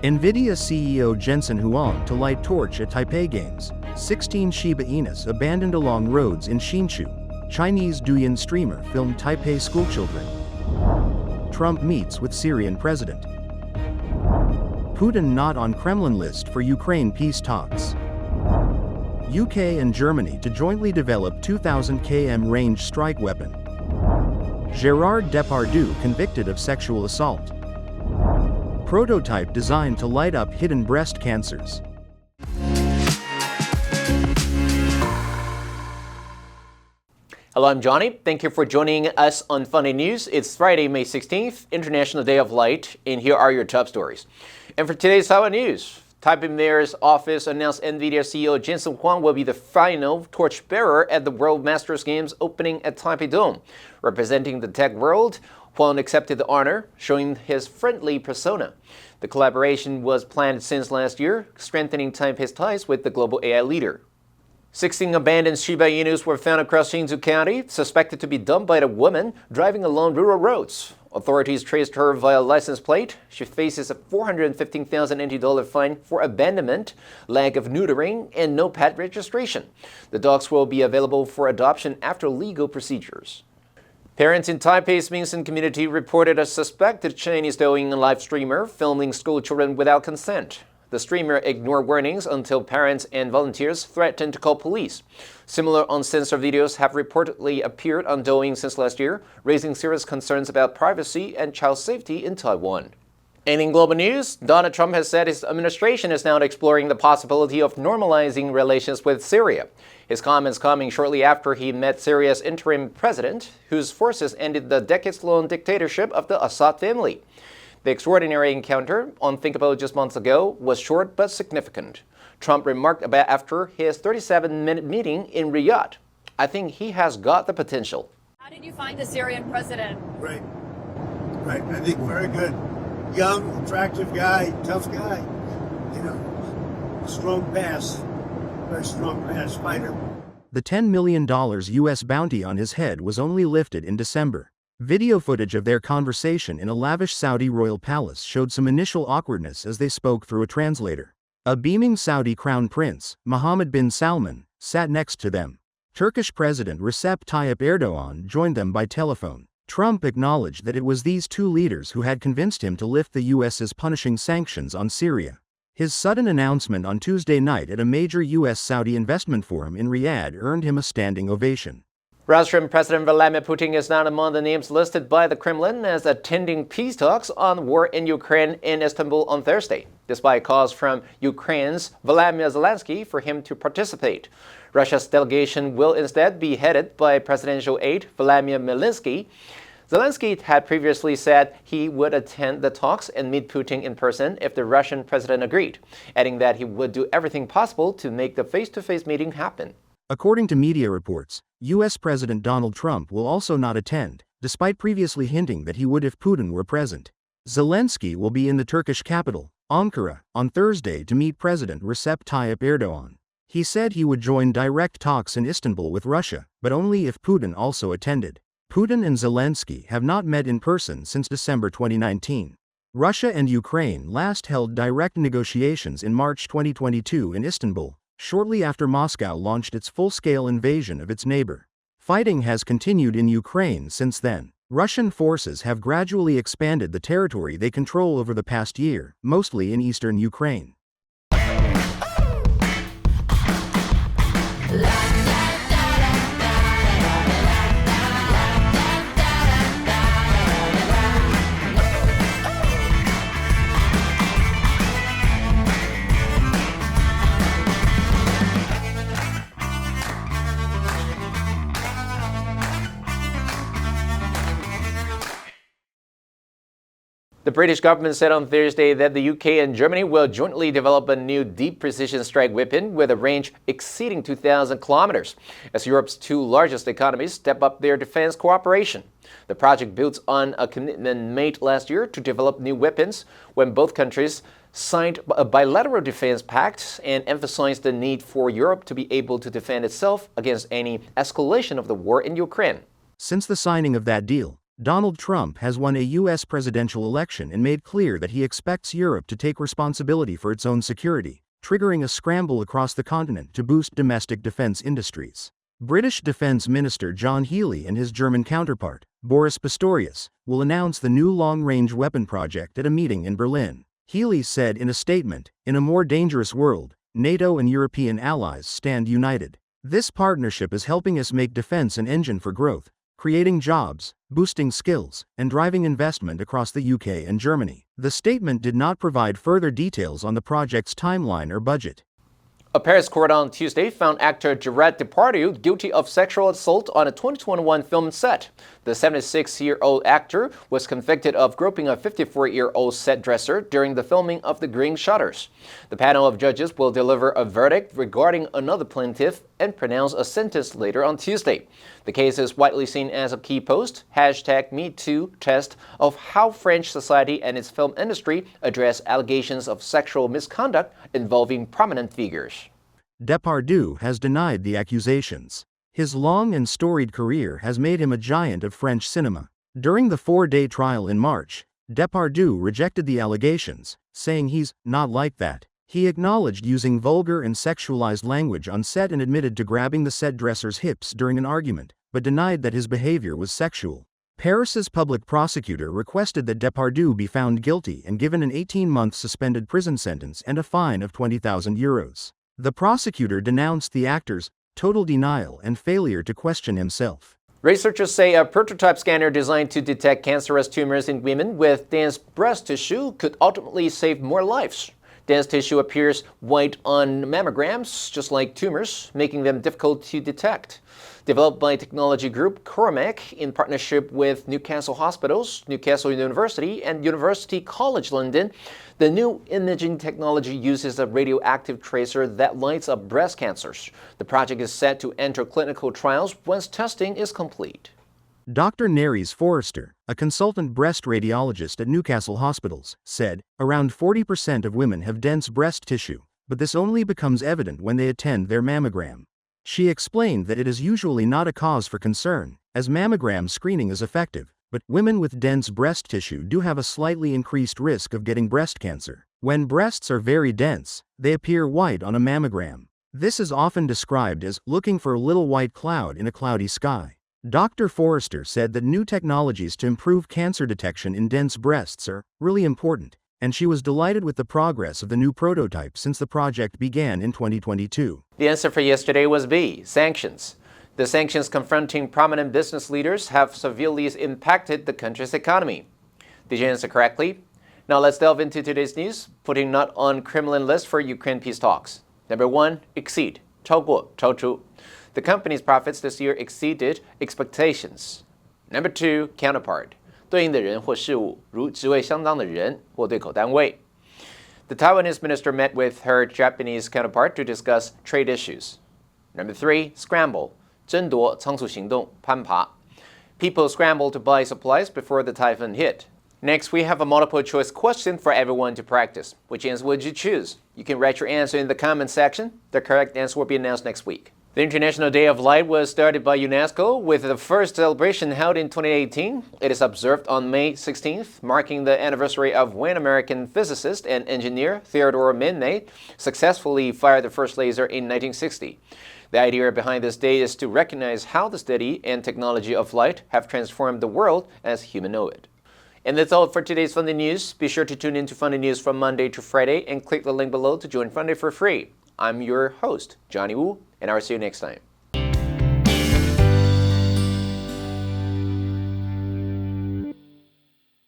NVIDIA CEO Jensen Huang to light torch at Taipei Games. 16 Shiba Inus abandoned along roads in Hsinchu. Chinese Douyin streamer filmed Taipei schoolchildren. Trump meets with Syrian president. Putin not on Kremlin list for Ukraine peace talks. UK and Germany to jointly develop 2,000 km range strike weapon. Gérard Depardieu convicted of sexual assault. Prototype designed to light up hidden breast cancers. Hello, I'm Johnny. Thank you for joining us on Funday News. It's Friday, May 16th, International Day of Light, and here are your top stories. And for today's Taiwan News, Taipei Mayor's office announced NVIDIA CEO Jensen Huang will be the final torchbearer at the World Masters Games opening at Taipei Dome. Representing the tech world, Huang accepted the honor, showing his friendly persona. The collaboration was planned since last year, strengthening Taipei's ties with the global AI leader. 16 abandoned Shiba Inus were found across Hsinchu County, suspected to be dumped by a woman driving along rural roads. Authorities traced her via license plate. She faces a 415,000 NT$ fine for abandonment, lack of neutering, and no pet registration. The dogs will be available for adoption after legal procedures. Parents in Taipei's Minsan community reported a suspected Chinese Douyin live streamer filming schoolchildren without consent. The streamer ignored warnings until parents and volunteers threatened to call police. Similar uncensored videos have reportedly appeared on Douyin since last year, raising serious concerns about privacy and child safety in Taiwan. And in global news, Donald Trump has said his administration is now exploring the possibility of normalizing relations with Syria. His comments coming shortly after he met Syria's interim president, whose forces ended the decades-long dictatorship of the Assad family. The extraordinary encounter, unthinkable just months ago, was short but significant. Trump remarked about after his 37-minute meeting in Riyadh. I think he has got the potential. How did you find the Syrian president? Great. I think very good. Young, attractive guy, tough guy. You know, strong pass. Very strong pass fighter. The $10 million U.S. bounty on his head was only lifted in December. Video footage of their conversation in a lavish Saudi royal palace showed some initial awkwardness as they spoke through a translator. A beaming Saudi crown prince, Mohammed bin Salman, sat next to them. Turkish President Recep Tayyip Erdogan joined them by telephone. Trump acknowledged that it was these two leaders who had convinced him to lift the U.S.'s punishing sanctions on Syria. His sudden announcement on Tuesday night at a major U.S.-Saudi investment forum in Riyadh earned him a standing ovation. Russian President Vladimir Putin is not among the names listed by the Kremlin as attending peace talks on war in Ukraine in Istanbul on Thursday, despite calls from Ukraine's Volodymyr Zelensky for him to participate. Russia's delegation will instead be headed by presidential aide Vladimir Zelensky. Zelensky had previously said he would attend the talks and meet Putin in person if the Russian president agreed, adding that he would do everything possible to make the face-to-face meeting happen. According to media reports, U.S. President Donald Trump will also not attend, despite previously hinting that he would if Putin were present. Zelensky will be in the Turkish capital, Ankara, on Thursday to meet President Recep Tayyip Erdogan. He said he would join direct talks in Istanbul with Russia, but only if Putin also attended. Putin and Zelensky have not met in person since December 2019. Russia and Ukraine last held direct negotiations in March 2022 in Istanbul, shortly after Moscow launched its full-scale invasion of its neighbor. Fighting has continued in Ukraine since then. Russian forces have gradually expanded the territory they control over the past year, mostly in eastern Ukraine. The British government said on Thursday that the UK and Germany will jointly develop a new deep precision strike weapon with a range exceeding 2,000 kilometers, as Europe's two largest economies step up their defense cooperation. The project builds on a commitment made last year to develop new weapons when both countries signed a bilateral defense pact and emphasized the need for Europe to be able to defend itself against any escalation of the war in Ukraine. Since the signing of that deal, Donald Trump has won a U.S. presidential election and made clear that he expects Europe to take responsibility for its own security, triggering a scramble across the continent to boost domestic defense industries. British Defense Minister John Healey and his German counterpart, Boris Pistorius, will announce the new long-range weapon project at a meeting in Berlin. Healey said in a statement, "In a more dangerous world, NATO and European allies stand united. This partnership is helping us make defense an engine for growth, creating jobs, boosting skills, and driving investment across the UK and Germany." The statement did not provide further details on the project's timeline or budget. A Paris court on Tuesday found actor Gérard Depardieu guilty of sexual assault on a 2021 film set. The 76-year-old actor was convicted of groping a 54-year-old set dresser during the filming of The Green Shutters. The panel of judges will deliver a verdict regarding another plaintiff and pronounce a sentence later on Tuesday. The case is widely seen as a key post, #MeToo test of how French society and its film industry address allegations of sexual misconduct involving prominent figures. Depardieu has denied the accusations. His long and storied career has made him a giant of French cinema. During the 4-day trial in March, Depardieu rejected the allegations, saying he's not like that. He acknowledged using vulgar and sexualized language on set and admitted to grabbing the set dresser's hips during an argument, but denied that his behavior was sexual. Paris's public prosecutor requested that Depardieu be found guilty and given an 18-month suspended prison sentence and a fine of €20,000. The prosecutor denounced the actor's total denial and failure to question himself. Researchers say a prototype scanner designed to detect cancerous tumors in women with dense breast tissue could ultimately save more lives. Dense tissue appears white on mammograms, just like tumors, making them difficult to detect. Developed by technology group Coromec in partnership with Newcastle Hospitals, Newcastle University, and University College London, the new imaging technology uses a radioactive tracer that lights up breast cancers. The project is set to enter clinical trials once testing is complete. Dr. Nerys Forrester, a consultant breast radiologist at Newcastle Hospitals, said, "Around 40% of women have dense breast tissue, but this only becomes evident when they attend their mammogram." She explained that it is usually not a cause for concern, as mammogram screening is effective, but women with dense breast tissue do have a slightly increased risk of getting breast cancer. When breasts are very dense, they appear white on a mammogram. This is often described as looking for a little white cloud in a cloudy sky. Dr. Forrester said that new technologies to improve cancer detection in dense breasts are really important, and she was delighted with the progress of the new prototype since the project began in 2022. The answer for yesterday was B, sanctions. The sanctions confronting prominent business leaders have severely impacted the country's economy. Did you answer correctly? Now let's delve into today's news, putting not on Kremlin list for Ukraine peace talks. Number 1, exceed, 超过, 超出. The company's profits this year exceeded expectations. Number 2, counterpart. 对应的人或事物，如职位相当的人或对口单位。The Taiwanese minister met with her Japanese counterpart to discuss trade issues. Number 3, scramble. 争夺、仓促行动、攀爬. People scrambled to buy supplies before the typhoon hit. Next, we have a multiple choice question for everyone to practice. Which answer would you choose? You can write your answer in the comment section. The correct answer will be announced next week. The International Day of Light was started by UNESCO with the first celebration held in 2018. It is observed on May 16th, marking the anniversary of when American physicist and engineer Theodore Midnight successfully fired the first laser in 1960. The idea behind this day is to recognize how the study and technology of light have transformed the world as humans know it. And that's all for today's Funday News. Be sure to tune in to Funday News from Monday to Friday and click the link below to join Funday for free. I'm your host, Johnny Wu, and I'll see you next time.